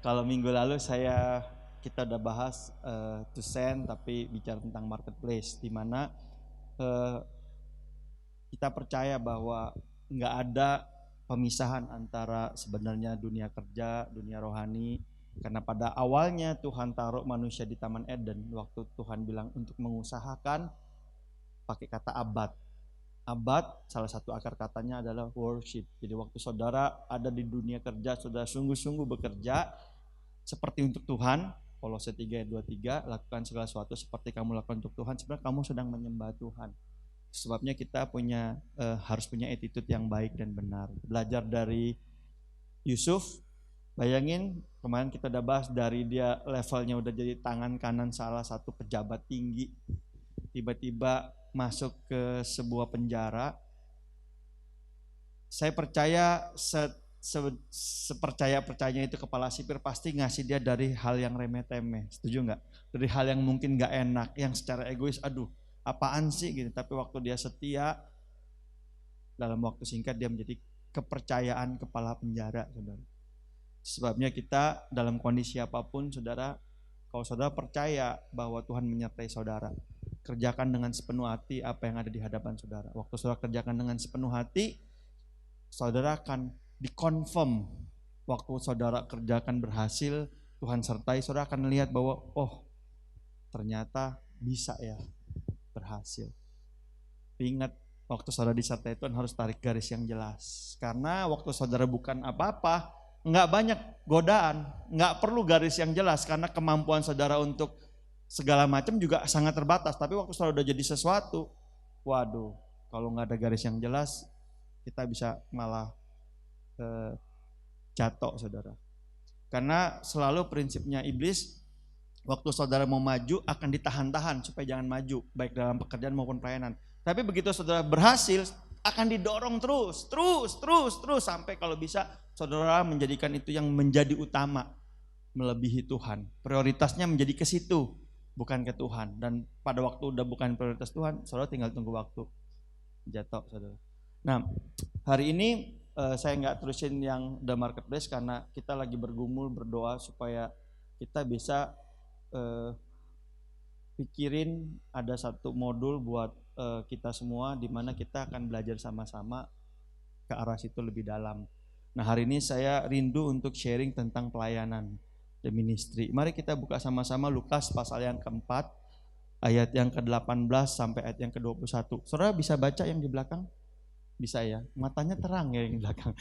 Kalau minggu lalu kita udah bahas to send, tapi bicara tentang marketplace, di mana kita percaya bahwa nggak ada pemisahan antara sebenarnya dunia kerja, dunia rohani. Karena pada awalnya Tuhan taruh manusia di Taman Eden, waktu Tuhan bilang untuk mengusahakan, pakai kata abad. Abad, salah satu akar katanya adalah worship. Jadi waktu saudara ada di dunia kerja, saudara sungguh-sungguh bekerja seperti untuk Tuhan. Kolose 3 ayat 23, lakukan segala sesuatu seperti kamu lakukan untuk Tuhan, sebenarnya kamu sedang menyembah Tuhan. Sebabnya kita harus punya attitude yang baik dan benar. Belajar dari Yusuf, bayangin kemarin kita udah bahas dari dia levelnya udah jadi tangan kanan salah satu pejabat tinggi, tiba-tiba masuk ke sebuah penjara. Saya percaya sepercaya-percayanya itu kepala sipir pasti ngasih dia dari hal yang remeh-temeh, setuju nggak? Dari hal yang mungkin nggak enak, yang secara egois, aduh apaan sih gitu. Tapi waktu dia setia, dalam waktu singkat dia menjadi kepercayaan kepala penjara, saudara. Sebabnya kita dalam kondisi apapun, saudara, kalau saudara percaya bahwa Tuhan menyertai saudara, kerjakan dengan sepenuh hati apa yang ada di hadapan saudara. Waktu saudara kerjakan dengan sepenuh hati, saudara akan dikonfirm. Waktu saudara kerjakan berhasil, Tuhan sertai, saudara akan lihat bahwa oh ternyata bisa ya berhasil. Ingat, waktu saudara disertai Tuhan harus tarik garis yang jelas. Karena waktu saudara bukan apa-apa, nggak banyak godaan, nggak perlu garis yang jelas. Karena kemampuan saudara untuk segala macam juga sangat terbatas. Tapi waktu saudara udah jadi sesuatu, waduh, kalau nggak ada garis yang jelas, kita bisa malah jatuh, saudara. Karena selalu prinsipnya iblis, waktu saudara mau maju akan ditahan-tahan supaya jangan maju, baik dalam pekerjaan maupun pelayanan. Tapi begitu saudara berhasil, akan didorong terus sampai kalau bisa saudara menjadikan itu yang menjadi utama, melebihi Tuhan. Prioritasnya menjadi ke situ, bukan ke Tuhan. Dan pada waktu udah bukan prioritas Tuhan, saudara tinggal tunggu waktu jatuh, saudara. Nah, hari ini saya nggak terusin yang The Marketplace karena kita lagi bergumul berdoa supaya kita bisa pikirin ada satu modul buat kita semua di mana kita akan belajar sama-sama ke arah situ lebih dalam. Nah, hari ini saya rindu untuk sharing tentang pelayanan dan ministry. Mari kita buka sama-sama Lukas pasal yang keempat, ayat yang ke-18 sampai ayat yang ke-21. Saudara bisa baca yang di belakang? Bisa ya? Matanya terang ya yang di belakang.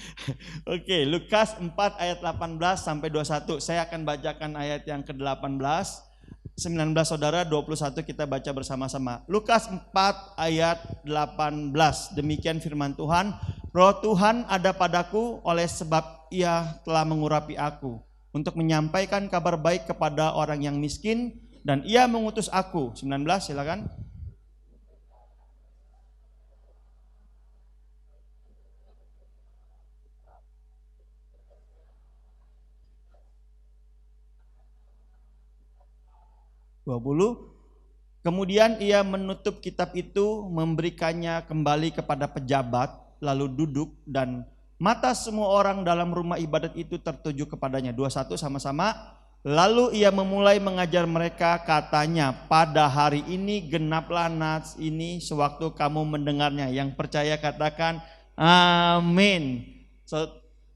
Oke, Lukas 4 ayat 18 sampai 21. Saya akan bacakan ayat yang ke-18. 19 saudara, 21 kita baca bersama-sama. Lukas 4 ayat 18. Demikian firman Tuhan. Roh Tuhan ada padaku oleh sebab ia telah mengurapi aku untuk menyampaikan kabar baik kepada orang yang miskin, dan ia mengutus aku. 19 silakan. Kemudian ia menutup kitab itu, memberikannya kembali kepada pejabat, lalu duduk, dan mata semua orang dalam rumah ibadat itu tertuju kepadanya. 21 sama-sama. Lalu ia memulai mengajar mereka, katanya, pada hari ini genaplah nas ini sewaktu kamu mendengarnya. Yang percaya katakan amin.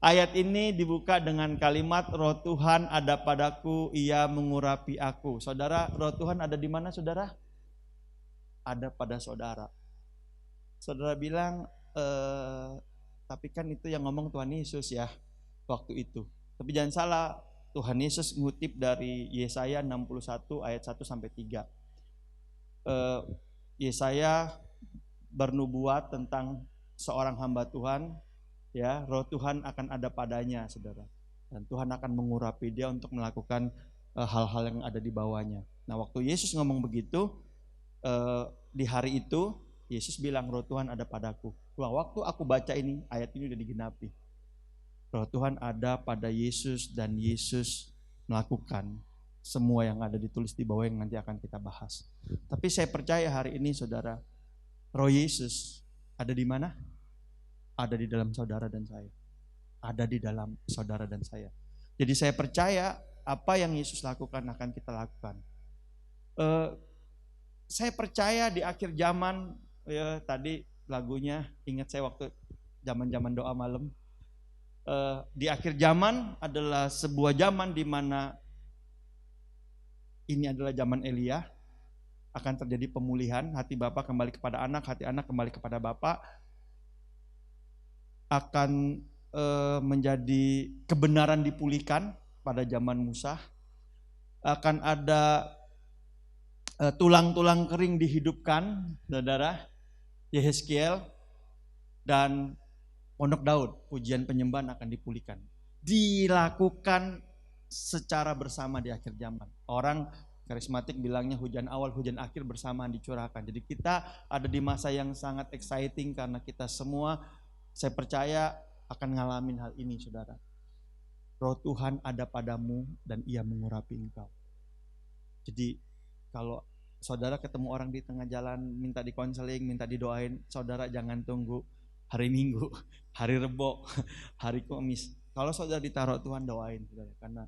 Ayat ini dibuka dengan kalimat Roh Tuhan ada padaku, ia mengurapi aku. Saudara, Roh Tuhan ada di mana, saudara? Ada pada saudara. Saudara bilang, tapi kan itu yang ngomong Tuhan Yesus ya waktu itu. Tapi jangan salah, Tuhan Yesus ngutip dari Yesaya 61 ayat 1 sampai 3. Yesaya bernubuat tentang seorang hamba Tuhan, ya, Roh Tuhan akan ada padanya, saudara. Dan Tuhan akan mengurapi dia untuk melakukan hal-hal yang ada di bawahnya. Nah, waktu Yesus ngomong begitu, di hari itu Yesus bilang Roh Tuhan ada padaku. Wah, waktu aku baca ini, ayat ini udah digenapi. Roh Tuhan ada pada Yesus dan Yesus melakukan semua yang ada ditulis di bawah yang nanti akan kita bahas. Tapi saya percaya hari ini, saudara, Roh Yesus ada di mana? Ada di dalam saudara dan saya. Ada di dalam saudara dan saya. Jadi saya percaya apa yang Yesus lakukan akan kita lakukan. Saya percaya di akhir zaman, ya tadi lagunya ingat saya waktu zaman-zaman doa malam. Di akhir zaman adalah sebuah zaman di mana ini adalah zaman Elia, akan terjadi pemulihan, hati Bapa kembali kepada anak, hati anak kembali kepada Bapa, akan menjadi kebenaran dipulihkan pada zaman Musa, akan ada tulang-tulang kering dihidupkan, saudara, Yehezkiel, dan Pondok Daud, pujian penyembahan akan dipulihkan. Dilakukan secara bersama di akhir zaman. Orang karismatik bilangnya hujan awal, hujan akhir bersamaan dicurahkan. Jadi kita ada di masa yang sangat exciting karena kita semua, saya percaya akan ngalamin hal ini, saudara. Roh Tuhan ada padamu dan Ia mengurapi engkau. Jadi kalau saudara ketemu orang di tengah jalan, minta dikonseling, minta didoain, saudara jangan tunggu hari Minggu, hari Rebo, hari Kamis. Kalau saudara ditaruh Tuhan, doain saudara, karena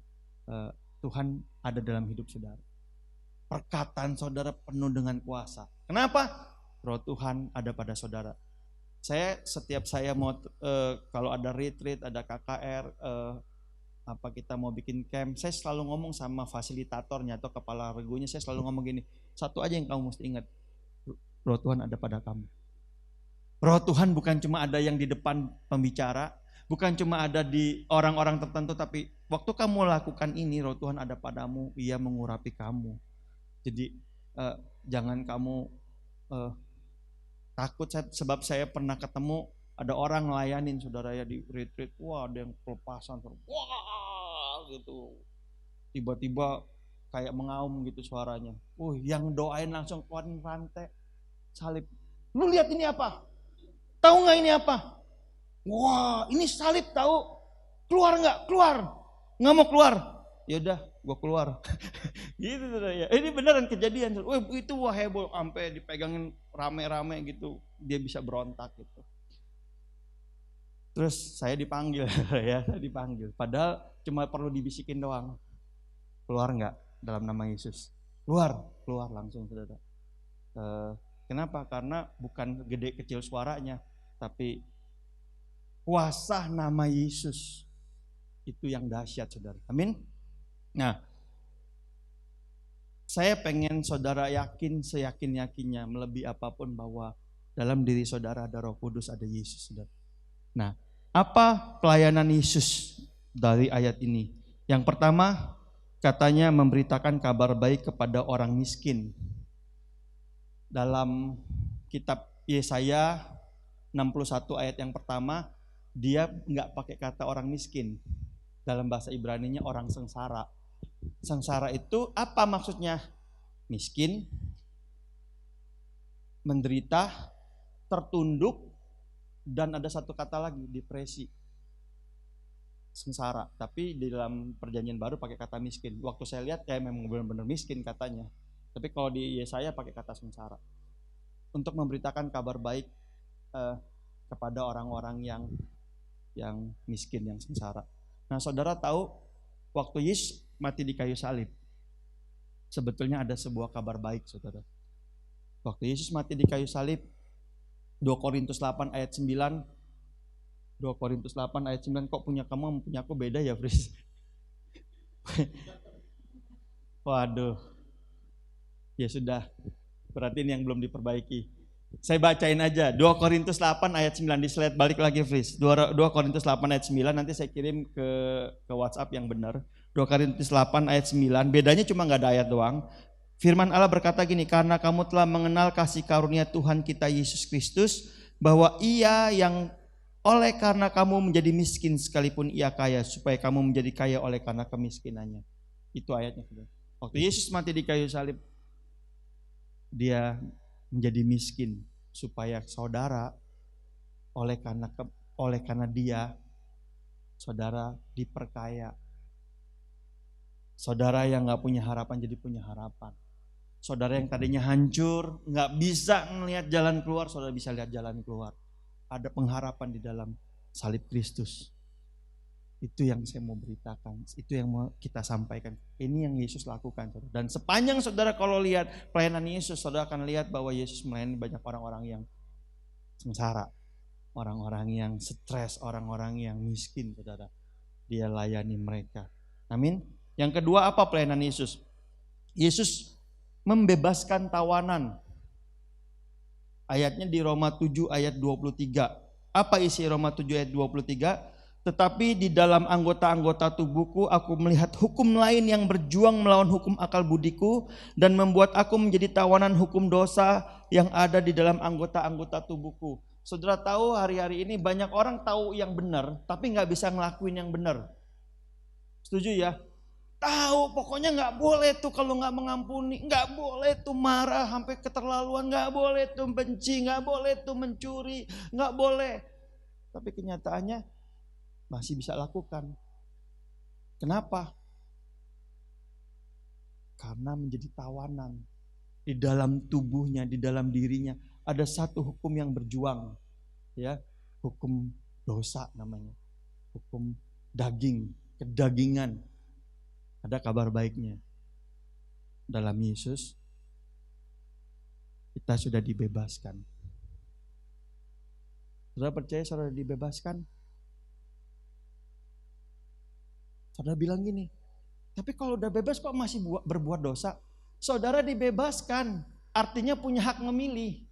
Tuhan ada dalam hidup saudara. Perkataan saudara penuh dengan kuasa. Kenapa? Roh Tuhan ada pada saudara. Setiap saya mau kalau ada retreat, ada KKR, apa kita mau bikin camp, saya selalu ngomong sama fasilitatornya atau kepala regunya, saya selalu ngomong gini, satu aja yang kamu mesti ingat, Roh Tuhan ada pada kamu. Roh Tuhan bukan cuma ada yang di depan pembicara, bukan cuma ada di orang-orang tertentu, tapi waktu kamu lakukan ini, Roh Tuhan ada padamu, Ia mengurapi kamu. Jadi jangan kamu takut, sebab saya pernah ketemu ada orang ngelayanin saudara ya di retreat, wah ada yang pelepasan, wah gitu, tiba-tiba kayak mengaum gitu suaranya, yang doain langsung keluarin rantai salib. Lu lihat ini apa? Tahu nggak ini apa? Wah, ini salib tahu. Keluar nggak? Keluar. Nggak mau keluar. Ya udah, gua keluar. Gitu ya. Ini beneran kejadian. Itu wah heboh, sampai dipegangin rame-rame gitu. Dia bisa berontak gitu. Terus saya dipanggil ya, saya dipanggil. Padahal cuma perlu dibisikin doang. Keluar nggak dalam nama Yesus? Keluar, keluar langsung saudara. Kenapa? Karena bukan gede kecil suaranya, tapi kuasa nama Yesus itu yang dahsyat, saudara. Amin. Nah, saya pengen saudara yakin seyakin-yakinnya, melebihi apapun, bahwa dalam diri saudara ada Roh Kudus, ada Yesus, saudara. Nah, apa pelayanan Yesus dari ayat ini? Yang pertama, katanya memberitakan kabar baik kepada orang miskin. Dalam kitab Yesaya 61 ayat yang pertama, dia nggak pakai kata orang miskin. Dalam bahasa Ibraninya orang sengsara. Sengsara itu apa maksudnya? Miskin, menderita, tertunduk, dan ada satu kata lagi, depresi. Sengsara, tapi di dalam perjanjian baru pakai kata miskin. Waktu saya lihat kayak memang benar-benar miskin katanya. Tapi kalau di Yesaya pakai kata sengsara. Untuk memberitakan kabar baik kepada orang-orang yang miskin, yang sengsara. Nah, saudara tahu waktu Yesus mati di kayu salib, sebetulnya ada sebuah kabar baik, saudara. Waktu Yesus mati di kayu salib, 2 Korintus 8 ayat 9, 2 Korintus 8 ayat 9, kok punya kamu punya aku beda ya, Fris? Waduh. Ya sudah, berarti ini yang belum diperbaiki. Saya bacain aja, 2 Korintus 8 ayat 9, di slide balik lagi, Fris. 2 Korintus 8 ayat 9, nanti saya kirim ke WhatsApp yang benar. 2 Korintus 8 ayat 9, bedanya cuma gak ada ayat doang. Firman Allah berkata gini, karena kamu telah mengenal kasih karunia Tuhan kita Yesus Kristus, bahwa Ia yang oleh karena kamu menjadi miskin sekalipun Ia kaya, supaya kamu menjadi kaya oleh karena kemiskinannya. Itu ayatnya. Waktu Yesus mati di kayu salib, Dia menjadi miskin supaya saudara oleh karena Dia, saudara diperkaya. Saudara yang gak punya harapan jadi punya harapan. Saudara yang tadinya hancur, gak bisa ngelihat jalan keluar, saudara bisa lihat jalan keluar. Ada pengharapan di dalam salib Kristus. Itu yang saya mau beritakan, itu yang mau kita sampaikan. Ini yang Yesus lakukan. Dan sepanjang saudara kalau lihat pelayanan Yesus, saudara akan lihat bahwa Yesus melayani banyak orang-orang yang sengsara, orang-orang yang stres, orang-orang yang miskin, saudara. Dia layani mereka. Amin. Yang kedua, apa pelayanan Yesus? Yesus membebaskan tawanan. Ayatnya di Roma 7 ayat 23. Apa isi Roma 7 ayat 23? Tetapi di dalam anggota-anggota tubuhku aku melihat hukum lain yang berjuang melawan hukum akal budiku dan membuat aku menjadi tawanan hukum dosa yang ada di dalam anggota-anggota tubuhku. Saudara tahu hari-hari ini banyak orang tahu yang benar tapi nggak bisa ngelakuin yang benar. Setuju ya? Tahu pokoknya nggak boleh tuh kalau nggak mengampuni, nggak boleh tuh marah sampai keterlaluan, nggak boleh tuh benci, nggak boleh tuh mencuri, nggak boleh. Tapi kenyataannya masih bisa lakukan. Kenapa? Karena menjadi tawanan. Di dalam tubuhnya, di dalam dirinya ada satu hukum yang berjuang. Ya, hukum dosa namanya. Hukum daging, kedagingan. Ada kabar baiknya. Dalam Yesus kita sudah dibebaskan. Saudara percaya saudara dibebaskan? Saudara bilang gini, tapi kalau udah bebas kok masih berbuat dosa? Saudara dibebaskan, artinya punya hak memilih.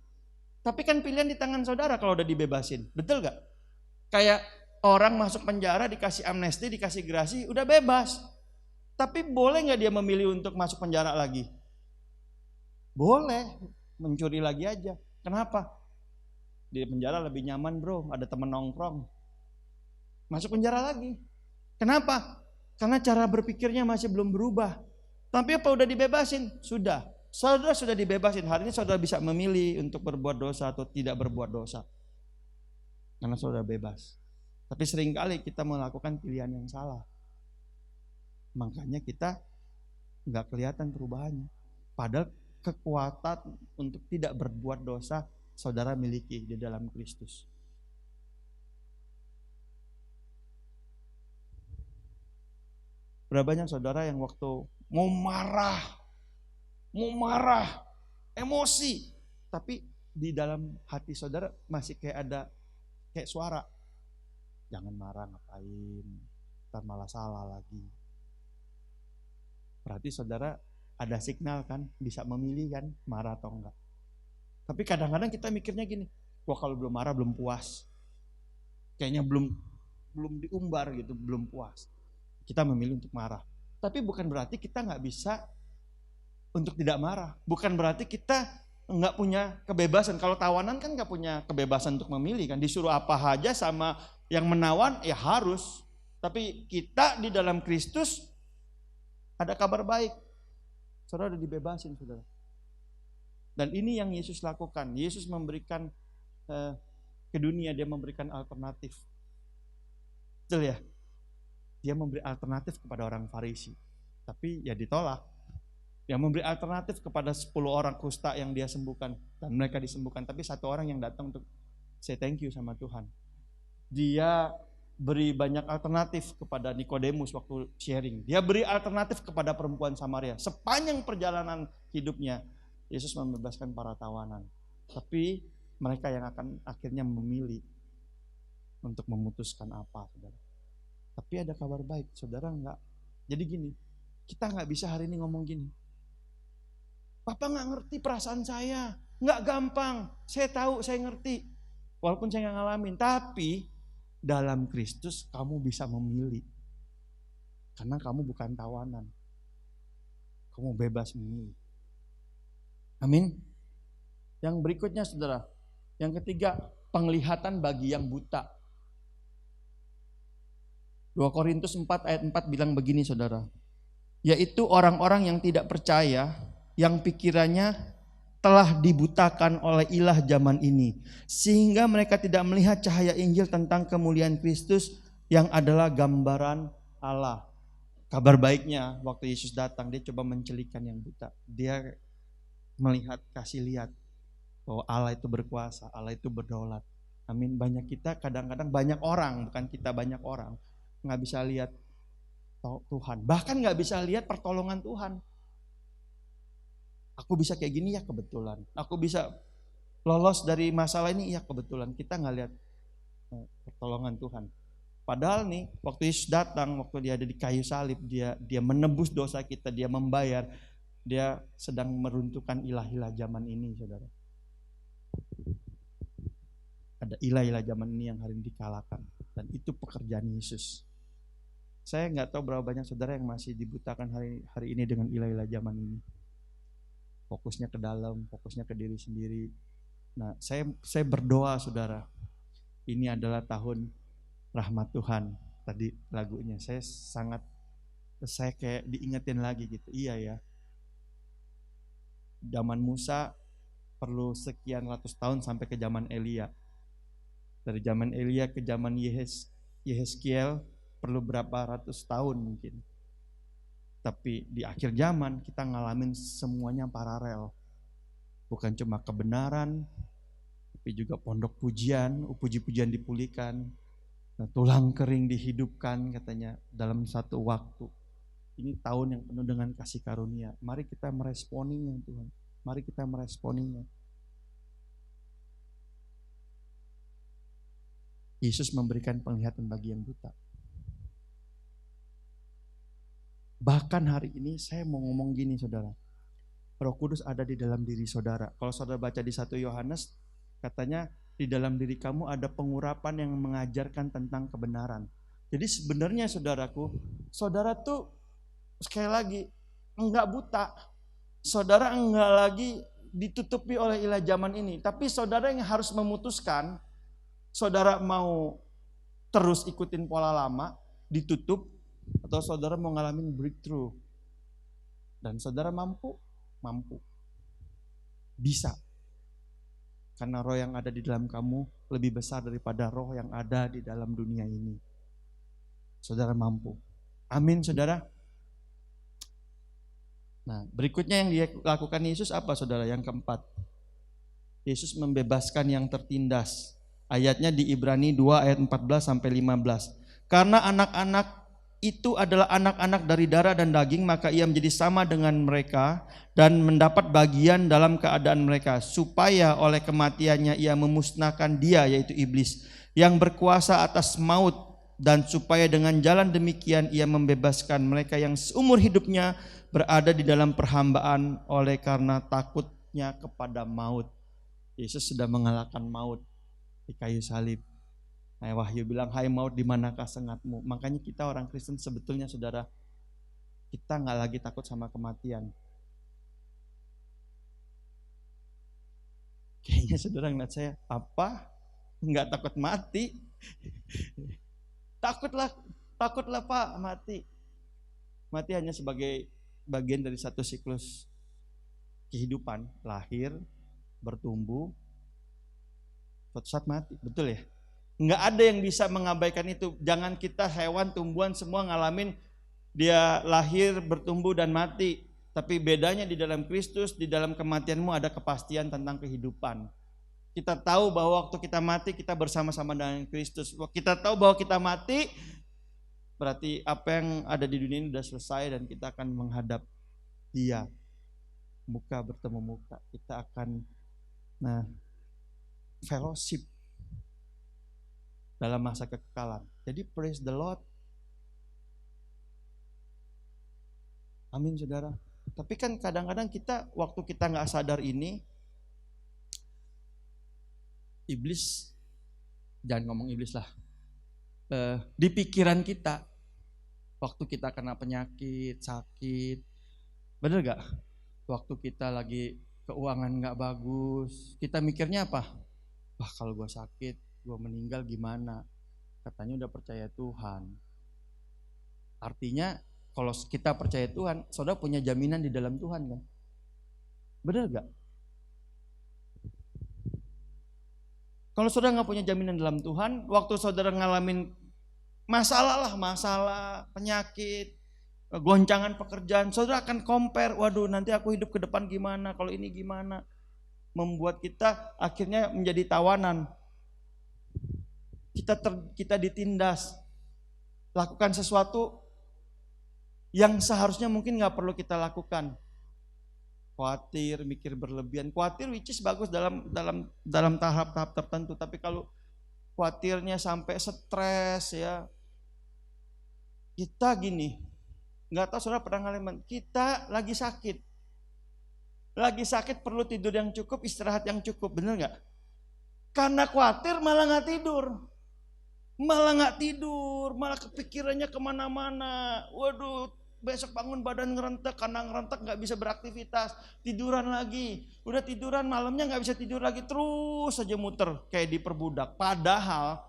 Tapi kan pilihan di tangan saudara kalau udah dibebasin, betul gak? Kayak orang masuk penjara dikasih amnesti, dikasih gerasi, udah bebas. Tapi boleh gak dia memilih untuk masuk penjara lagi? Boleh, mencuri lagi aja. Kenapa? Di penjara lebih nyaman bro, ada temen nongkrong. Masuk penjara lagi. Kenapa? Karena cara berpikirnya masih belum berubah. Tapi apa udah dibebasin? Sudah. Saudara sudah dibebasin. Hari ini saudara bisa memilih untuk berbuat dosa atau tidak berbuat dosa. Karena saudara bebas. Tapi seringkali kita melakukan pilihan yang salah. Makanya kita nggak kelihatan perubahannya. Padahal kekuatan untuk tidak berbuat dosa saudara miliki di dalam Kristus. Berapa banyak saudara yang waktu mau marah, emosi, tapi di dalam hati saudara masih kayak ada kayak suara, jangan marah, ngapain, ntar malah salah lagi. Berarti saudara ada signal kan, bisa memilih kan marah atau enggak. Tapi kadang-kadang kita mikirnya gini, wah kalau belum marah belum puas, kayaknya belum diumbar gitu, belum puas. Kita memilih untuk marah. Tapi bukan berarti kita nggak bisa untuk tidak marah. Bukan berarti kita nggak punya kebebasan. Kalau tawanan kan nggak punya kebebasan untuk memilih kan. Disuruh apa aja sama yang menawan ya harus. Tapi kita di dalam Kristus ada kabar baik. Saudara udah dibebasin saudara. Dan ini yang Yesus lakukan. Yesus memberikan ke dunia, dia memberikan alternatif. Betul ya? Dia memberi alternatif kepada orang Farisi, tapi ya ditolak. Dia memberi alternatif kepada 10 orang kusta yang dia sembuhkan, dan mereka disembuhkan. Tapi satu orang yang datang untuk say thank you sama Tuhan. Dia beri banyak alternatif kepada Nikodemus waktu sharing. Dia beri alternatif kepada perempuan Samaria. Sepanjang perjalanan hidupnya, Yesus membebaskan para tawanan. Tapi mereka yang akan akhirnya memilih untuk memutuskan apa, saudara. Tapi ada kabar baik, saudara enggak. Jadi gini, kita enggak bisa hari ini ngomong gini. Papa enggak ngerti perasaan saya, enggak gampang. Saya tahu, saya ngerti. Walaupun saya enggak ngalamin, tapi dalam Kristus kamu bisa memilih. Karena kamu bukan tawanan. Kamu bebas memilih. Amin. Yang berikutnya saudara, yang ketiga, penglihatan bagi yang buta. 2 Korintus 4 ayat 4 bilang begini saudara. Yaitu orang-orang yang tidak percaya, yang pikirannya telah dibutakan oleh ilah zaman ini. Sehingga mereka tidak melihat cahaya Injil tentang kemuliaan Kristus yang adalah gambaran Allah. Kabar baiknya waktu Yesus datang, dia coba mencelikan yang buta. Dia melihat, kasih lihat bahwa Allah itu berkuasa, Allah itu berdaulat. Amin. Banyak kita kadang-kadang, banyak orang, bukan kita, banyak orang nggak bisa lihat Tuhan, bahkan nggak bisa lihat pertolongan Tuhan. Aku bisa kayak gini ya kebetulan, aku bisa lolos dari masalah ini ya kebetulan. Kita nggak lihat pertolongan Tuhan. Padahal nih waktu Yesus datang, waktu dia ada di kayu salib, dia menebus dosa kita, dia membayar, dia sedang meruntuhkan ilah-ilah zaman ini, saudara. Ada ilah-ilah zaman ini yang hari ini dikalahkan, dan itu pekerjaan Yesus. Saya nggak tahu berapa banyak saudara yang masih dibutakan hari ini dengan ilah-ilah zaman ini. Fokusnya ke dalam, fokusnya ke diri sendiri. Nah, saya berdoa saudara, ini adalah tahun rahmat Tuhan. Tadi lagunya saya kayak diingetin lagi gitu. Iya ya, zaman Musa perlu sekian ratus tahun sampai ke zaman Elia. Dari zaman Elia ke zaman Yehezkiel perlu berapa ratus tahun mungkin. Tapi di akhir zaman kita ngalamin semuanya paralel. Bukan cuma kebenaran, tapi juga pondok pujian, puji-pujian dipulihkan. Nah, tulang kering dihidupkan katanya dalam satu waktu. Ini tahun yang penuh dengan kasih karunia. Mari kita meresponinya Tuhan. Mari kita meresponinya. Yesus memberikan penglihatan bagi yang buta. Bahkan hari ini saya mau ngomong gini saudara. Roh Kudus ada di dalam diri saudara. Kalau saudara baca di 1 Yohanes, katanya di dalam diri kamu ada pengurapan yang mengajarkan tentang kebenaran. Jadi sebenarnya saudaraku, saudara tuh sekali lagi enggak buta. Saudara enggak lagi ditutupi oleh ilah zaman ini. Tapi saudara yang harus memutuskan, saudara mau terus ikutin pola lama, ditutup, atau saudara mau ngalamin breakthrough. Dan saudara mampu. Bisa. Karena roh yang ada di dalam kamu lebih besar daripada roh yang ada di dalam dunia ini. Saudara mampu. Amin saudara. Nah, berikutnya yang dilakukan Yesus apa saudara? Yang keempat. Yesus membebaskan yang tertindas. Ayatnya di Ibrani 2 ayat 14 sampai 15. Karena anak-anak itu adalah anak-anak dari darah dan daging, maka ia menjadi sama dengan mereka dan mendapat bagian dalam keadaan mereka, supaya oleh kematiannya ia memusnahkan dia, yaitu iblis, yang berkuasa atas maut, dan supaya dengan jalan demikian ia membebaskan mereka yang seumur hidupnya berada di dalam perhambaan oleh karena takutnya kepada maut. Yesus sudah mengalahkan maut di kayu salib. Nah, Wahyu bilang, hai maut di manakah sengatmu? Makanya kita orang Kristen sebetulnya saudara, kita nggak lagi takut sama kematian. Kayaknya saudara ngeliat saya, apa? Nggak takut mati? Takutlah Pak mati. Mati hanya sebagai bagian dari satu siklus kehidupan, lahir, bertumbuh, suatu saat mati, betul ya? Nggak ada yang bisa mengabaikan itu. Jangan kita hewan, tumbuhan semua ngalamin dia lahir, bertumbuh dan mati. Tapi bedanya di dalam Kristus, di dalam kematianmu ada kepastian tentang kehidupan. Kita tahu bahwa waktu kita mati kita bersama-sama dengan Kristus. Kita tahu bahwa kita mati berarti apa yang ada di dunia ini sudah selesai dan kita akan menghadap Dia. Muka bertemu muka. Kita akan fellowship dalam masa kekekalan. Jadi praise the Lord. Amin saudara. Tapi kan kadang-kadang kita waktu kita gak sadar ini, iblis, jangan ngomong iblis lah, di pikiran kita, waktu kita kena penyakit, sakit, bener gak? Waktu kita lagi keuangan gak bagus, kita mikirnya apa? Wah kalau gue sakit, gue meninggal gimana? Katanya udah percaya Tuhan. Artinya kalau kita percaya Tuhan, saudara punya jaminan di dalam Tuhan kan? Benar gak? Kalau saudara gak punya jaminan dalam Tuhan, waktu saudara ngalamin masalah, penyakit, goncangan pekerjaan, saudara akan compare, waduh nanti aku hidup ke depan gimana, kalau ini gimana. Membuat kita akhirnya menjadi tawanan. Kita ditindas. lakukan sesuatu yang seharusnya mungkin gak perlu kita lakukan. Khawatir, mikir berlebihan. Khawatir which is bagus dalam tahap-tahap tertentu. Tapi kalau khawatirnya sampai stres ya, kita gini, gak tahu saudara pernah ngalamin, kita lagi sakit perlu tidur yang cukup, istirahat yang cukup, bener gak? Karena khawatir malah gak tidur, malah kepikirannya kemana-mana. Waduh, besok bangun badan ngerentek, karena ngerentek gak bisa beraktivitas, tiduran lagi, udah tiduran malamnya gak bisa tidur lagi, terus saja muter kayak diperbudak. Padahal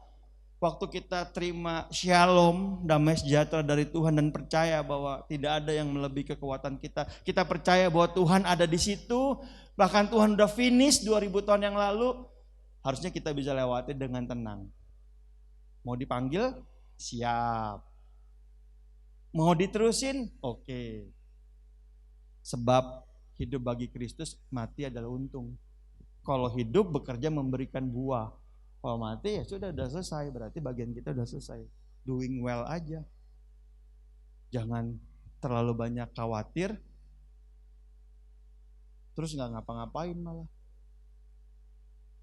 waktu kita terima shalom, damai sejahtera dari Tuhan dan percaya bahwa tidak ada yang melebihi kekuatan kita. Kita percaya bahwa Tuhan ada di situ, bahkan Tuhan udah finish 2000 tahun yang lalu, harusnya kita bisa lewati dengan tenang. Mau dipanggil? Siap. Mau diterusin? Oke. Sebab hidup bagi Kristus, mati adalah untung. Kalau hidup bekerja memberikan buah. Kalau mati ya sudah selesai, berarti bagian kita udah selesai. Doing well aja. Jangan terlalu banyak khawatir, terus gak ngapa-ngapain malah.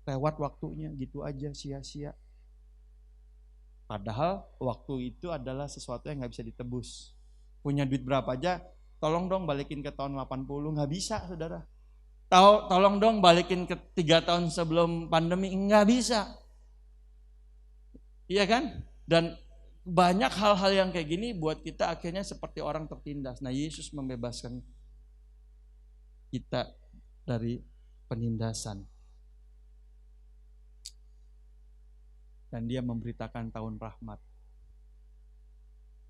Lewat waktunya gitu aja, sia-sia. Padahal waktu itu adalah sesuatu yang gak bisa ditebus. Punya duit berapa aja, tolong dong balikin ke tahun 80, gak bisa saudara. Tolong dong balikin ke 3 tahun sebelum pandemi, gak bisa. Iya kan? Dan banyak hal-hal yang kayak gini buat kita akhirnya seperti orang tertindas. Nah, Yesus membebaskan kita dari penindasan. Dan dia memberitakan tahun rahmat.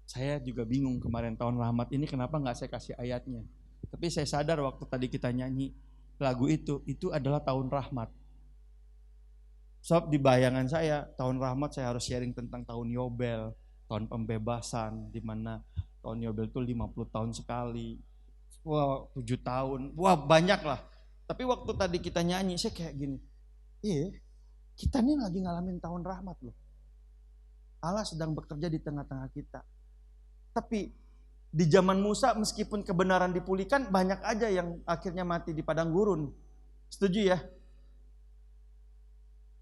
Saya juga bingung kemarin tahun rahmat ini kenapa gak saya kasih ayatnya. Tapi saya sadar waktu tadi kita nyanyi lagu itu adalah tahun rahmat. Sebab di bayangan saya, tahun rahmat saya harus sharing tentang tahun Yobel, tahun pembebasan, di mana tahun Yobel itu 50 tahun sekali, 7 tahun, banyak lah. Tapi waktu tadi kita nyanyi, saya kayak gini, kita nih lagi ngalamin tahun rahmat loh. Allah sedang bekerja di tengah-tengah kita. Tapi di zaman Musa meskipun kebenaran dipulihkan, banyak aja yang akhirnya mati di padang gurun. Setuju ya?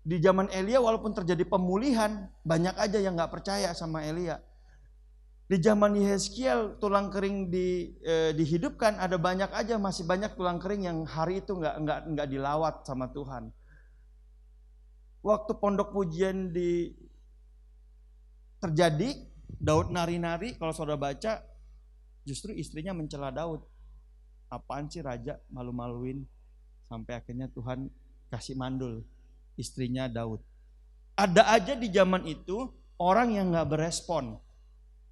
Di zaman Elia walaupun terjadi pemulihan, banyak aja yang gak percaya sama Elia. Di zaman Yehezkiel tulang kering dihidupkan, ada banyak aja, masih banyak tulang kering yang hari itu nggak dilawat sama Tuhan. Waktu pondok pujian terjadi, Daud nari-nari, kalau saudara baca, justru istrinya mencela Daud. Apaan sih raja malu-maluin, sampai akhirnya Tuhan kasih mandul istrinya Daud. Ada aja di zaman itu orang yang gak berespon.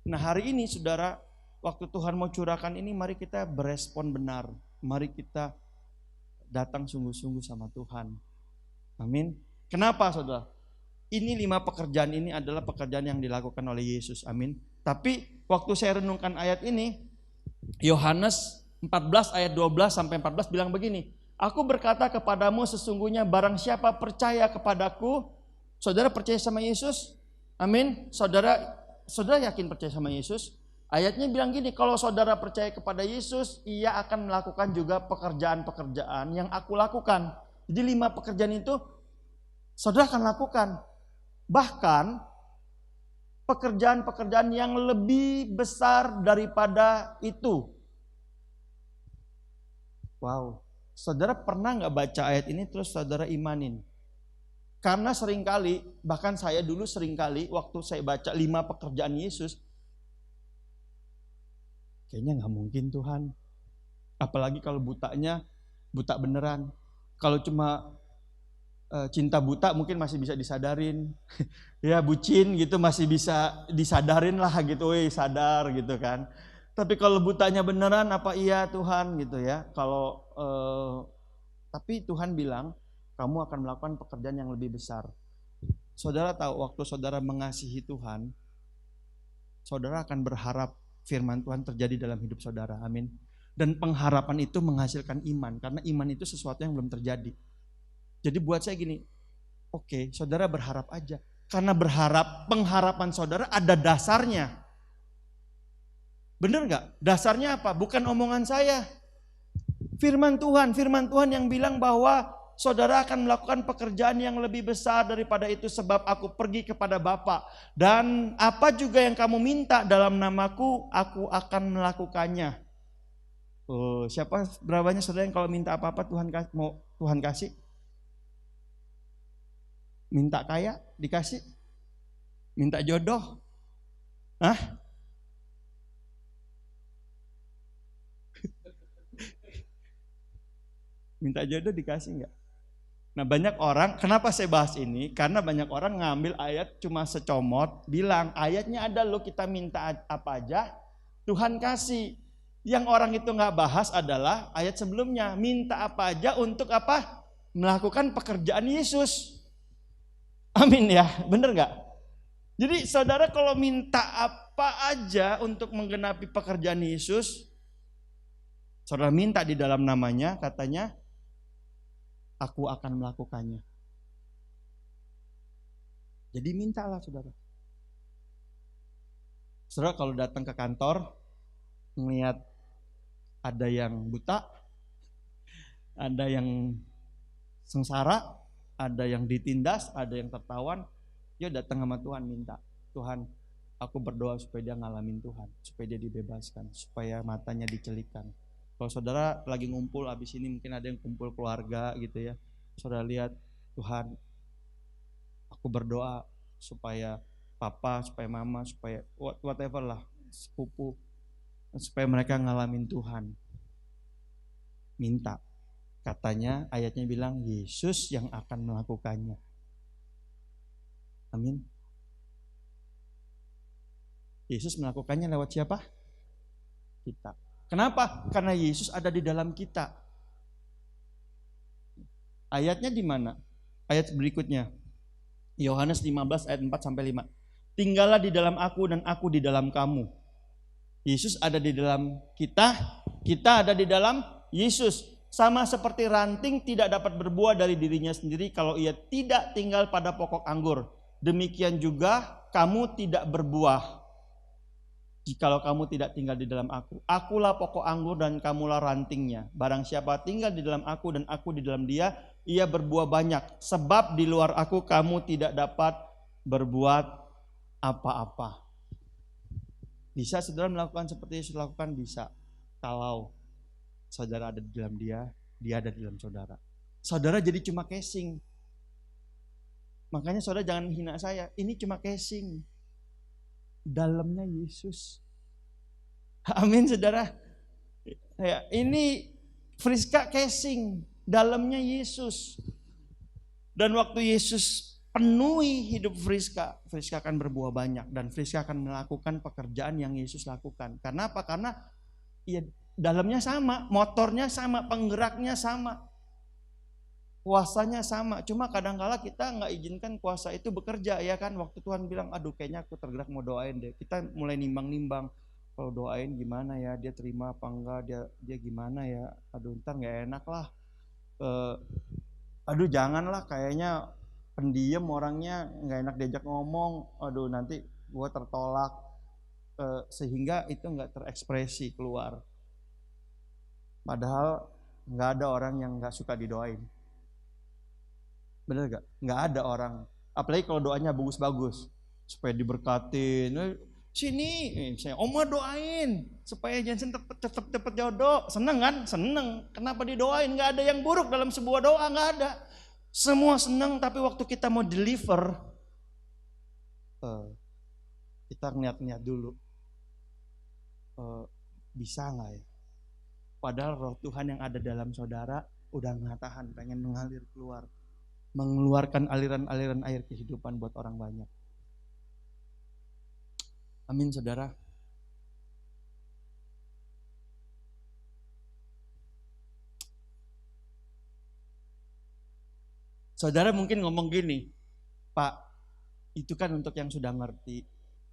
Nah hari ini saudara, waktu Tuhan mau curahkan ini, mari kita berespon benar. Mari kita datang sungguh-sungguh sama Tuhan. Amin. Kenapa saudara? Ini 5 pekerjaan ini adalah pekerjaan yang dilakukan oleh Yesus. Amin. Tapi waktu saya renungkan ayat ini, Yohanes 14 ayat 12 sampai 14 bilang begini, aku berkata kepadamu sesungguhnya barang siapa percaya kepadaku, saudara percaya sama Yesus? Amin. Saudara yakin percaya sama Yesus? Ayatnya bilang gini, kalau saudara percaya kepada Yesus, ia akan melakukan juga pekerjaan-pekerjaan yang aku lakukan. Jadi 5 pekerjaan itu saudara akan lakukan. Bahkan pekerjaan-pekerjaan yang lebih besar daripada itu. Wow. Saudara pernah gak baca ayat ini terus saudara imanin? Karena seringkali, bahkan saya dulu seringkali waktu saya baca 5 pekerjaan Yesus, kayaknya gak mungkin Tuhan. Apalagi kalau butanya buta beneran. Kalau cuma cinta buta mungkin masih bisa disadarin. Ya bucin gitu masih bisa disadarin lah gitu, sadar gitu kan. Tapi kalau butanya beneran apa iya Tuhan gitu ya. Tapi Tuhan bilang kamu akan melakukan pekerjaan yang lebih besar. Saudara tahu waktu saudara mengasihi Tuhan, saudara akan berharap firman Tuhan terjadi dalam hidup saudara. Amin. Dan pengharapan itu menghasilkan iman, karena iman itu sesuatu yang belum terjadi. Jadi buat saya gini, oke, saudara berharap aja. Karena pengharapan saudara ada dasarnya. Bener nggak? Dasarnya apa? Bukan omongan saya. Firman Tuhan yang bilang bahwa saudara akan melakukan pekerjaan yang lebih besar daripada itu sebab aku pergi kepada Bapa. Dan apa juga yang kamu minta dalam namaku, aku akan melakukannya. Oh, siapa berapanya saudara yang kalau minta apa-apa mau Tuhan kasih? Minta kaya dikasih? Minta jodoh? Hah? Minta jodoh dikasih enggak? Nah banyak orang, kenapa saya bahas ini? Karena banyak orang ngambil ayat cuma secomot, bilang ayatnya ada loh kita minta apa aja, Tuhan kasih. Yang orang itu nggak bahas adalah ayat sebelumnya, minta apa aja untuk apa? Melakukan pekerjaan Yesus. Amin ya, bener nggak? Jadi saudara kalau minta apa aja untuk menggenapi pekerjaan Yesus, saudara minta di dalam namanya, katanya, aku akan melakukannya. Jadi mintalah saudara. Saudara kalau datang ke kantor, melihat ada yang buta, ada yang sengsara, ada yang ditindas, ada yang tertawan, dia datang sama Tuhan minta, Tuhan aku berdoa supaya dia ngalamin Tuhan, supaya dia dibebaskan, supaya matanya dicelikan. Kalau saudara lagi ngumpul habis ini mungkin ada yang kumpul keluarga gitu ya. Saudara lihat, Tuhan aku berdoa supaya papa, supaya mama, supaya whatever lah, sepupu, supaya mereka ngalamin Tuhan. Minta. Katanya ayatnya bilang Yesus yang akan melakukannya. Amin. Yesus melakukannya lewat siapa? Kita. Kenapa? Karena Yesus ada di dalam kita. Ayatnya di mana? Ayat berikutnya. Yohanes 15 ayat 4 sampai 5. Tinggallah di dalam aku dan aku di dalam kamu. Yesus ada di dalam kita, kita ada di dalam Yesus. Sama seperti ranting tidak dapat berbuah dari dirinya sendiri kalau ia tidak tinggal pada pokok anggur. Demikian juga kamu tidak berbuah jikalau kamu tidak tinggal di dalam aku. Akulah pokok anggur dan kamulah rantingnya. Barang siapa tinggal di dalam aku dan aku di dalam dia, ia berbuah banyak. Sebab di luar aku kamu tidak dapat berbuat apa-apa. Bisa saudara melakukan seperti Yesus lakukan? Bisa. Kalau saudara ada di dalam dia, dia ada di dalam saudara. Saudara jadi cuma casing. Makanya saudara jangan hina saya. Ini cuma casing. Dalamnya Yesus. Amin saudara. Ya, ini Friska casing, dalamnya Yesus. Dan waktu Yesus penuhi hidup Friska, Friska akan berbuah banyak dan Friska akan melakukan pekerjaan yang Yesus lakukan. Karena apa? Karena ya dalamnya sama, motornya sama, penggeraknya sama, kuasanya sama. Cuma kadang-kala kita nggak izinkan kuasa itu bekerja, ya kan? Waktu Tuhan bilang, aduh kayaknya aku tergerak mau doain deh. Kita mulai nimbang-nimbang, kalau doain gimana ya, dia terima apa enggak, dia gimana ya, aduh ntar nggak enak lah, aduh janganlah, kayaknya pendiam orangnya, nggak enak diajak ngomong, aduh nanti gue tertolak, sehingga itu nggak terekspresi keluar. Padahal nggak ada orang yang nggak suka didoain. Bener gak? Nggak ada orang, apalagi kalau doanya bagus-bagus, supaya diberkatin. Sini, saya Oma doain supaya Jensen cepet jodoh. Seneng kan? Seneng. Kenapa didoain? Nggak ada yang buruk dalam sebuah doa, nggak ada. Semua seneng, tapi waktu kita mau deliver, kita niat-niat dulu. Bisa nggak ya? Padahal roh Tuhan yang ada dalam saudara udah nggak tahan, pengen mengalir keluar, mengeluarkan aliran-aliran air kehidupan buat orang banyak. Amin saudara. Saudara mungkin ngomong gini, Pak, itu kan untuk yang sudah ngerti,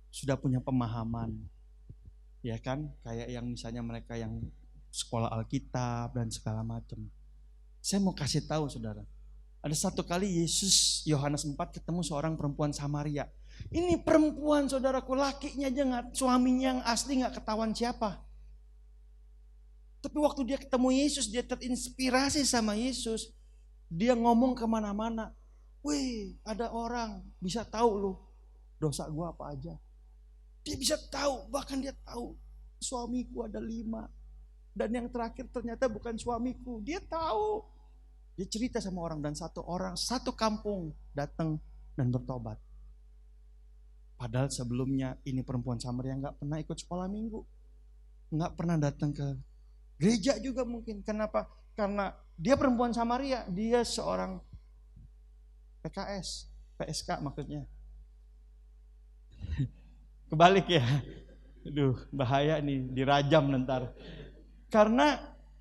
sudah punya pemahaman, ya kan? Kayak yang misalnya mereka yang sekolah Alkitab dan segala macam. Saya mau kasih tahu saudara, ada satu kali Yesus, Yohanes 4 ketemu seorang perempuan Samaria. Ini perempuan saudaraku, lakinya aja nggak, suaminya yang asli nggak ketahuan siapa. Tapi waktu dia ketemu Yesus, dia terinspirasi sama Yesus. Dia ngomong kemana-mana. Wih, ada orang bisa tahu loh dosa gua apa aja. Dia bisa tahu, bahkan dia tahu suamiku ada 5. Dan yang terakhir ternyata bukan suamiku. Dia tahu. Dia cerita sama orang, dan satu kampung datang dan bertobat. Padahal sebelumnya ini perempuan Samaria nggak pernah ikut sekolah minggu. Nggak pernah datang ke gereja juga mungkin. Kenapa? Karena dia perempuan Samaria. Dia seorang PKS. PSK maksudnya. Kebalik ya. Aduh, bahaya nih, dirajam ntar. Karena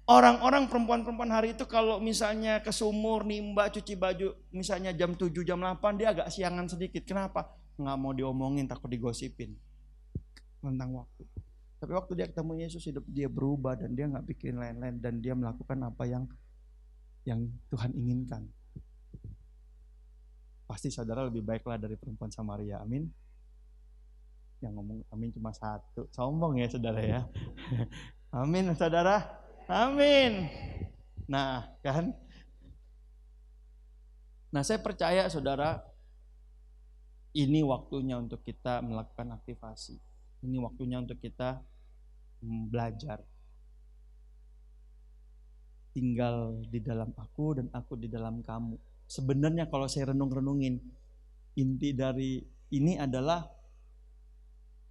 orang-orang perempuan-perempuan hari itu kalau misalnya ke sumur, nimba, cuci baju, misalnya jam 7, jam 8, dia agak siangan sedikit. Kenapa? Nggak mau diomongin, takut digosipin tentang waktu. Tapi waktu dia ketemu Yesus, hidup dia berubah dan dia nggak pikirin lain-lain, dan dia melakukan apa yang Tuhan inginkan. Pasti saudara lebih baiklah dari perempuan Samaria, amin. Yang ngomong amin cuma satu, sombong ya saudara ya. Amin saudara, amin. Nah kan, saya percaya saudara, ini waktunya untuk kita melakukan aktivasi. Ini waktunya untuk kita belajar. Tinggal di dalam aku dan aku di dalam kamu. Sebenarnya kalau saya renung-renungin, inti dari ini adalah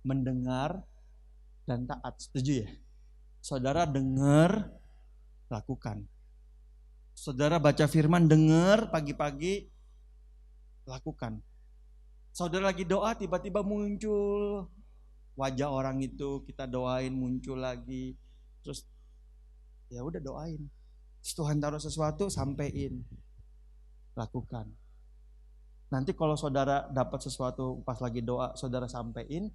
mendengar dan taat. Setuju ya? Saudara dengar, lakukan. Saudara baca firman, dengar pagi-pagi, lakukan. Saudara lagi doa, tiba-tiba muncul wajah orang itu, kita doain, muncul lagi. Terus ya udah doain. Terus Tuhan taruh sesuatu, sampein. Lakukan. Nanti kalau saudara dapat sesuatu pas lagi doa, saudara sampein,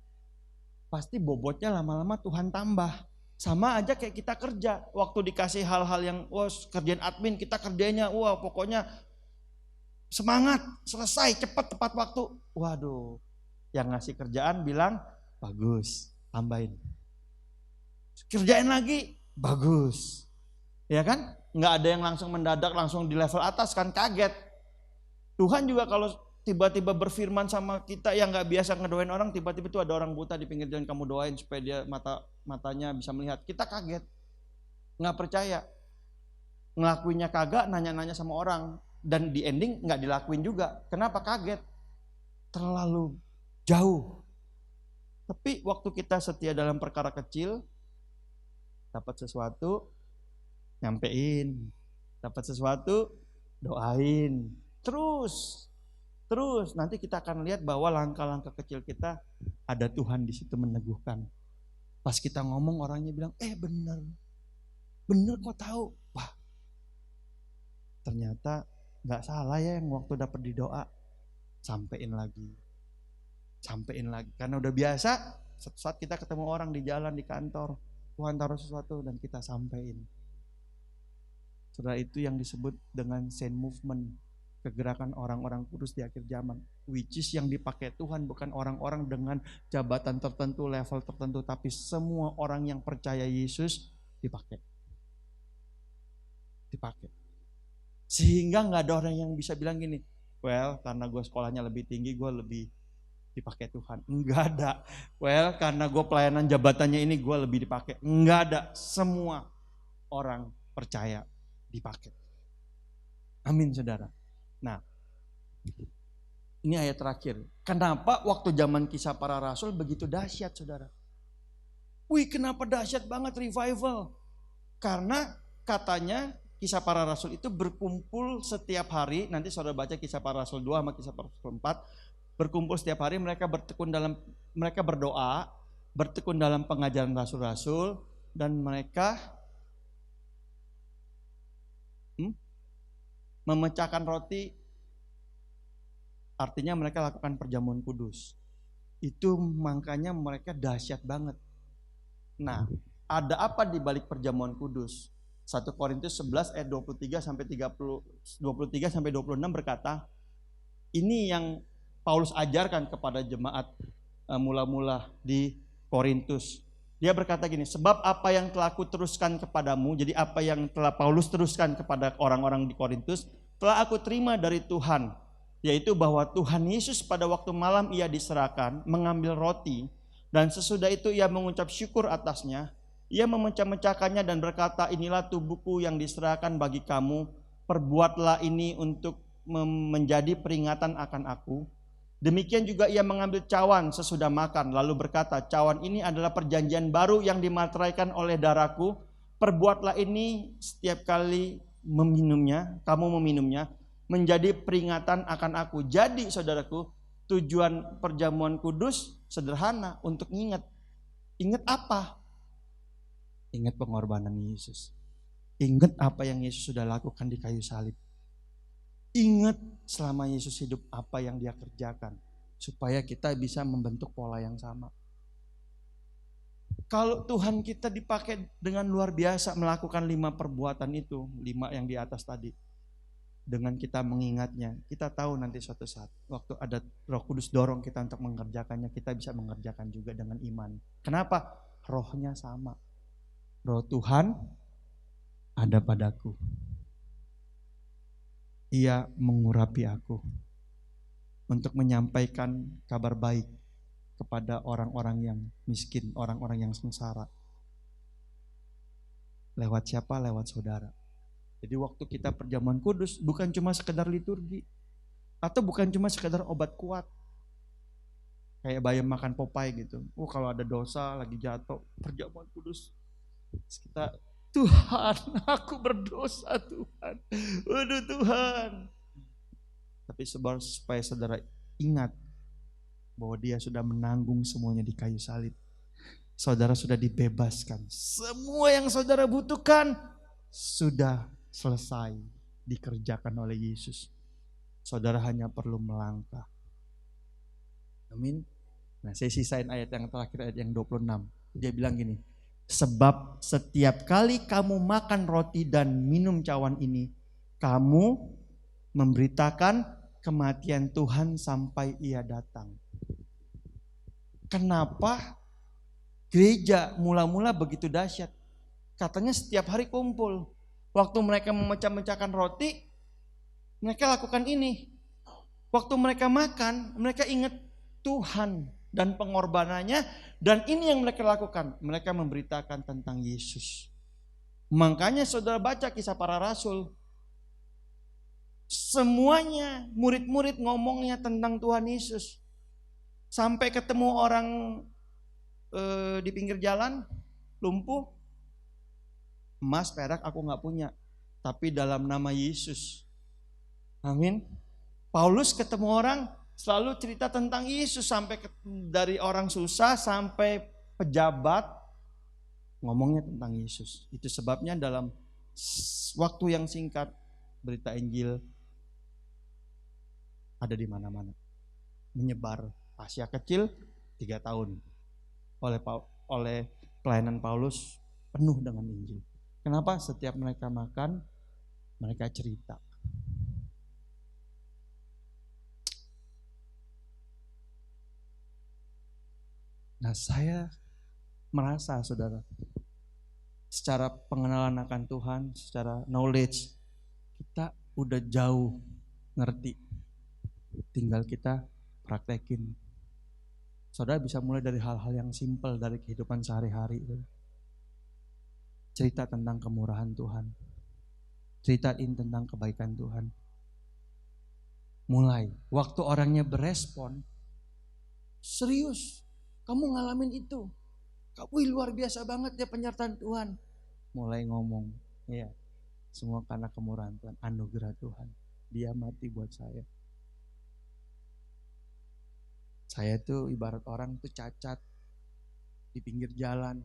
pasti bobotnya lama-lama Tuhan tambah. Sama aja kayak kita kerja. Waktu dikasih hal-hal yang kerjaan admin, kita kerjanya pokoknya semangat, selesai, cepat, tepat waktu. Waduh, yang ngasih kerjaan bilang bagus, tambahin. Kerjain lagi, bagus. Ya kan? Nggak ada yang langsung mendadak, langsung di level atas, kan kaget. Tuhan juga kalau tiba-tiba berfirman sama kita yang nggak biasa ngedoain orang, tiba-tiba itu ada orang buta di pinggir jalan, kamu doain supaya dia matanya bisa melihat. Kita kaget, nggak percaya, ngelakuinnya kagak, nanya-nanya sama orang, dan di ending nggak dilakuin juga. Kenapa? Kaget, terlalu jauh. Tapi waktu kita setia dalam perkara kecil, dapat sesuatu, nyampein, dapat sesuatu, doain, terus nanti kita akan lihat bahwa langkah-langkah kecil kita ada Tuhan di situ meneguhkan. Pas kita ngomong, orangnya bilang, bener kok tahu. Wah, ternyata nggak salah ya yang waktu dapat di doa, sampein lagi, karena udah biasa. Saat kita ketemu orang di jalan, di kantor, Tuhan taruh sesuatu dan kita sampein. Saudara, itu yang disebut dengan Saint Movement, kegerakan orang-orang kudus di akhir zaman, which is yang dipakai Tuhan bukan orang-orang dengan jabatan tertentu, level tertentu, tapi semua orang yang percaya Yesus dipakai. Sehingga nggak ada orang yang bisa bilang gini, karena gue sekolahnya lebih tinggi, gue lebih dipakai Tuhan. Enggak ada. Karena gue pelayanan jabatannya ini, gue lebih dipakai. Enggak ada. Semua orang percaya dipakai. Amin saudara. Nah, ini ayat terakhir. Kenapa waktu zaman Kisah Para Rasul begitu dahsyat saudara? Kenapa dahsyat banget revival? Karena katanya Kisah Para Rasul itu berkumpul setiap hari. Nanti saudara baca Kisah Para Rasul 2 sama Kisah Para Rasul 4. Berkumpul setiap hari, mereka berdoa, bertekun dalam pengajaran rasul-rasul, dan mereka memecahkan roti, artinya mereka lakukan perjamuan kudus. Itu makanya mereka dahsyat banget. Nah, ada apa di balik perjamuan kudus? 1 Korintus 11 ayat 23 sampai 26 berkata, ini yang Paulus ajarkan kepada jemaat mula-mula di Korintus. Dia berkata gini, sebab apa yang telah aku teruskan kepadamu, jadi apa yang telah Paulus teruskan kepada orang-orang di Korintus, telah aku terima dari Tuhan, yaitu bahwa Tuhan Yesus pada waktu malam ia diserahkan, mengambil roti, dan sesudah itu ia mengucap syukur atasnya, ia memecah-mecahkannya dan berkata, inilah tubuhku yang diserahkan bagi kamu, perbuatlah ini untuk menjadi peringatan akan aku. Demikian juga ia mengambil cawan sesudah makan, lalu berkata, cawan ini adalah perjanjian baru yang dimateraikan oleh darahku. Perbuatlah ini setiap kali meminumnya, kamu meminumnya, menjadi peringatan akan aku. Jadi saudaraku, tujuan perjamuan kudus sederhana, untuk ingat. Ingat apa? Ingat pengorbanan Yesus. Ingat apa yang Yesus sudah lakukan di kayu salib. Ingat selama Yesus hidup apa yang dia kerjakan, supaya kita bisa membentuk pola yang sama. Kalau Tuhan kita dipakai dengan luar biasa melakukan 5 perbuatan itu, 5 yang di atas tadi, dengan kita mengingatnya, kita tahu nanti suatu saat waktu ada Roh Kudus dorong kita untuk mengerjakannya, kita bisa mengerjakan juga dengan iman. Kenapa? Rohnya sama. Roh Tuhan ada padaku. Ia mengurapi aku untuk menyampaikan kabar baik kepada orang-orang yang miskin, orang-orang yang sengsara. Lewat siapa? Lewat saudara. Jadi waktu kita perjamuan kudus bukan cuma sekedar liturgi, atau bukan cuma sekedar obat kuat. Kayak bayam makan Popeye gitu. Kalau ada dosa lagi jatuh, perjamuan kudus. Kita, Tuhan, aku berdosa Tuhan. Waduh Tuhan. Tapi supaya saudara ingat bahwa dia sudah menanggung semuanya di kayu salib. Saudara sudah dibebaskan. Semua yang saudara butuhkan sudah selesai dikerjakan oleh Yesus. Saudara hanya perlu melangkah. Amin. Nah, saya sisain ayat yang terakhir, ayat yang 26. Dia bilang gini, sebab setiap kali kamu makan roti dan minum cawan ini, kamu memberitakan kematian Tuhan sampai ia datang. Kenapa gereja mula-mula begitu dahsyat? Katanya setiap hari kumpul. Waktu mereka memecah-mecahkan roti, mereka lakukan ini. Waktu mereka makan, mereka ingat Tuhan dan pengorbanannya, dan ini yang mereka lakukan. Mereka memberitakan tentang Yesus. Makanya saudara baca Kisah Para Rasul, semuanya murid-murid ngomongnya tentang Tuhan Yesus. Sampai ketemu orang di pinggir jalan, lumpuh, emas, perak aku gak punya, tapi dalam nama Yesus. Amin. Paulus ketemu orang, selalu cerita tentang Yesus, sampai dari orang susah sampai pejabat ngomongnya tentang Yesus. Itu sebabnya dalam waktu yang singkat berita Injil ada di mana-mana, menyebar. Asia kecil 3 tahun oleh pelayanan Paulus penuh dengan Injil. Kenapa? Setiap mereka makan, mereka cerita. Nah, saya merasa saudara, secara pengenalan akan Tuhan, secara knowledge, kita udah jauh ngerti. Tinggal kita praktekin. Saudara bisa mulai dari hal-hal yang simpel dari kehidupan sehari-hari. Cerita tentang kemurahan Tuhan. Ceritain tentang kebaikan Tuhan. Mulai, waktu orangnya berespon, serius, kamu ngalamin itu. Wih, luar biasa banget ya penyertaan Tuhan. Mulai ngomong, ya, semua karena kemurahan Tuhan, anugerah Tuhan. Dia mati buat saya. Saya tuh ibarat orang tuh cacat di pinggir jalan,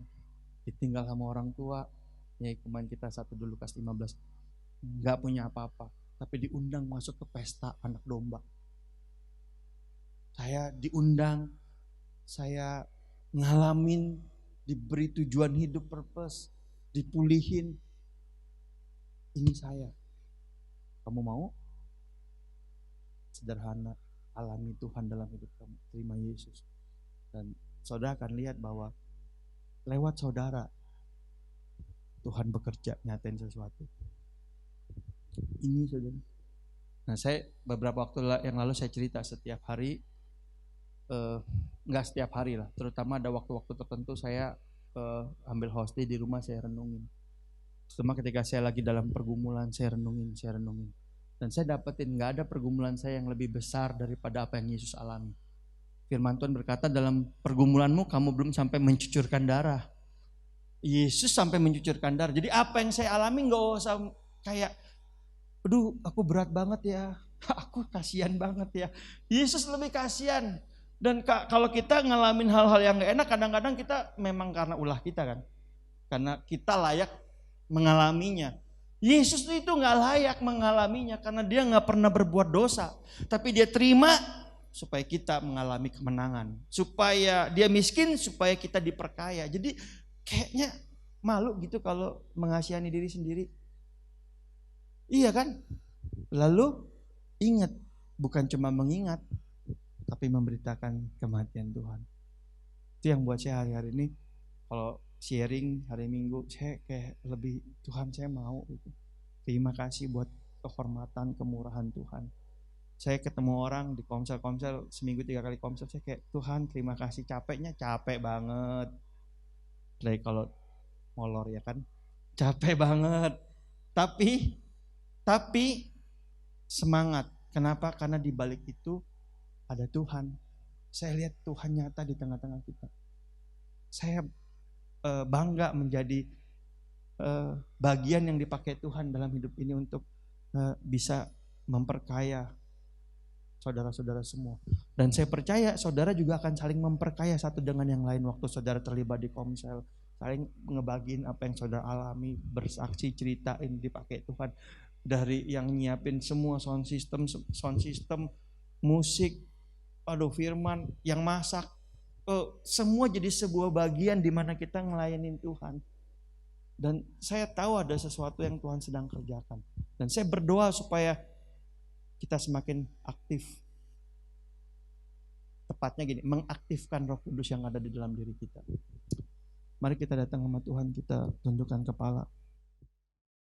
ditinggal sama orang tua. Ya kemarin kita satu dulu Lukas 15, nggak punya apa-apa, tapi diundang masuk ke pesta anak domba. Saya diundang, saya ngalamin, diberi tujuan hidup, purpose, dipulihin. Ini saya. Kamu mau? Sederhana, alami Tuhan dalam hidup kamu. Terima Yesus. Dan saudara akan lihat bahwa lewat saudara Tuhan bekerja nyatain sesuatu. Ini saudara. Nah, saya beberapa waktu yang lalu saya cerita setiap hari, enggak setiap hari lah, terutama ada waktu-waktu tertentu saya ambil hosting di rumah, saya renungin. Terutama ketika saya lagi dalam pergumulan, saya renungin. Dan saya dapetin enggak ada pergumulan saya yang lebih besar daripada apa yang Yesus alami. Firman Tuhan berkata, dalam pergumulanmu kamu belum sampai mencucurkan darah. Yesus sampai mencucurkan darah. Jadi apa yang saya alami enggak usah kayak, aduh aku berat banget ya, aku kasihan banget ya. Yesus lebih kasihan. Dan kalau kita ngalamin hal-hal yang gak enak, kadang-kadang kita memang karena ulah kita kan. Karena kita layak mengalaminya. Yesus itu gak layak mengalaminya karena dia gak pernah berbuat dosa. Tapi dia terima supaya kita mengalami kemenangan. Supaya dia miskin, supaya kita diperkaya. Jadi kayaknya malu gitu kalau mengasihani diri sendiri. Iya kan? Lalu ingat, bukan cuma mengingat, tapi memberitakan kematian Tuhan. Itu yang buat saya hari-hari ini, kalau sharing hari Minggu, saya kayak lebih, Tuhan saya mau gitu. Terima kasih buat kehormatan, kemurahan Tuhan. Saya ketemu orang di komsel, seminggu 3 kali komsel, saya kayak, Tuhan terima kasih, capeknya capek banget. Jadi kalau molor ya kan, capek banget. Tapi semangat. Kenapa? Karena di balik itu ada Tuhan. Saya lihat Tuhan nyata di tengah-tengah kita. Saya bangga menjadi bagian yang dipakai Tuhan dalam hidup ini untuk bisa memperkaya saudara-saudara semua. Dan saya percaya saudara juga akan saling memperkaya satu dengan yang lain waktu saudara terlibat di komsel. Saling ngebagiin apa yang saudara alami, bersaksi, ceritain, dipakai Tuhan. Dari yang nyiapin semua sound system, musik, firman, yang masak, semua jadi sebuah bagian di mana kita ngelayanin Tuhan. Dan saya tahu ada sesuatu yang Tuhan sedang kerjakan. Dan saya berdoa supaya kita semakin aktif. Tepatnya gini, mengaktifkan Roh Kudus yang ada di dalam diri kita. Mari kita datang sama Tuhan, kita tundukkan kepala.